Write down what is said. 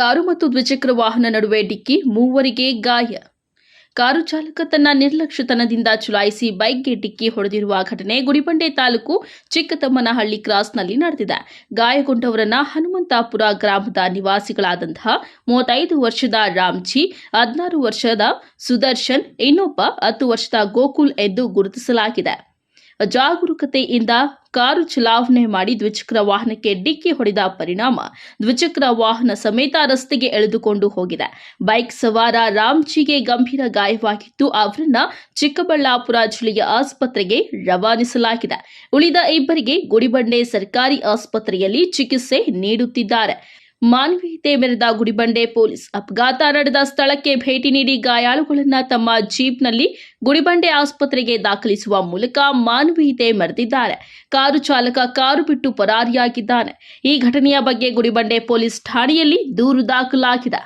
Car ಮತ್ತು ದ್ವಿಚಕ್ರ ವಾಹನ ನಡುವೆ ಡಿಕ್ಕಿ, ಮೂವರಿಗೆ ಗಾಯ. ಕಾರು ಚಾಲಕ ತನ್ನ ನಿರ್ಲಕ್ಷ್ಯತನದಿಂದ ಚುಲಾಯಿಸಿ ಬೈಕ್ಗೆ ಡಿಕ್ಕಿ ಹೊಡೆದಿರುವ ಘಟನೆ ಗುಡಿಬಂಡೆ ತಾಲೂಕು ಚಿಕ್ಕತಮ್ಮನಹಳ್ಳಿ ಕ್ರಾಸ್ನಲ್ಲಿ ನಡೆದಿದೆ. ಗಾಯಗೊಂಡವರನ್ನ ಹನುಮಂತಾಪುರ ಗ್ರಾಮದ ನಿವಾಸಿಗಳಾದಂತಹ 35 ವರ್ಷದ ರಾಮ್ಜಿ, 16 ವರ್ಷದ ಸುದರ್ಶನ್, ಇನ್ನೊಬ್ಬ 10 ವರ್ಷದ ಗೋಕುಲ್ ಎಂದು ಗುರುತಿಸಲಾಗಿದೆ. ಜಾಗರೂಕತೆಯಿಂದ ಕಾರು ಚಲಾವಣೆ ಮಾಡಿ ದ್ವಿಚಕ್ರ ವಾಹನಕ್ಕೆ ಡಿಕ್ಕಿ ಹೊಡೆದ ಪರಿಣಾಮ ದ್ವಿಚಕ್ರ ವಾಹನ ಸಮೇತ ರಸ್ತೆಗೆ ಎಳೆದುಕೊಂಡು ಹೋಗಿದೆ. ಬೈಕ್ ಸವಾರ ರಾಮ್ಜಿಗೆ ಗಂಭೀರ ಗಾಯವಾಗಿದ್ದು ಅವರನ್ನ ಚಿಕ್ಕಬಳ್ಳಾಪುರ ಜಿಲ್ಲೆಯ ಆಸ್ಪತ್ರೆಗೆ ರವಾನಿಸಲಾಗಿದೆ. ಉಳಿದ ಇಬ್ಬರಿಗೆ ಗುಡಿಬಂಡೆ ಸರ್ಕಾರಿ ಆಸ್ಪತ್ರೆಯಲ್ಲಿ ಚಿಕಿತ್ಸೆ ನೀಡುತ್ತಿದ್ದಾರೆ. ಮಾನವೀಯತೆ ಮೆರೆದ ಗುಡಿಬಂಡೆ ಪೊಲೀಸ್ ಅಪಘಾತ ನಡೆದ ಸ್ಥಳಕ್ಕೆ ಭೇಟಿ ನೀಡಿ ಗಾಯಾಳುಗಳನ್ನು ತಮ್ಮ ಜೀಪ್ನಲ್ಲಿ ಗುಡಿಬಂಡೆ ಆಸ್ಪತ್ರೆಗೆ ದಾಖಲಿಸುವ ಮೂಲಕ ಮಾನವೀಯತೆ ಮೆರೆದಿದ್ದಾರೆ. ಕಾರು ಚಾಲಕ ಕಾರು ಬಿಟ್ಟು ಪರಾರಿಯಾಗಿದ್ದಾನೆ. ಈ ಘಟನೆಯ ಬಗ್ಗೆ ಗುಡಿಬಂಡೆ ಪೊಲೀಸ್ ಠಾಣೆಯಲ್ಲಿ ದೂರು ದಾಖಲಾಗಿದೆ.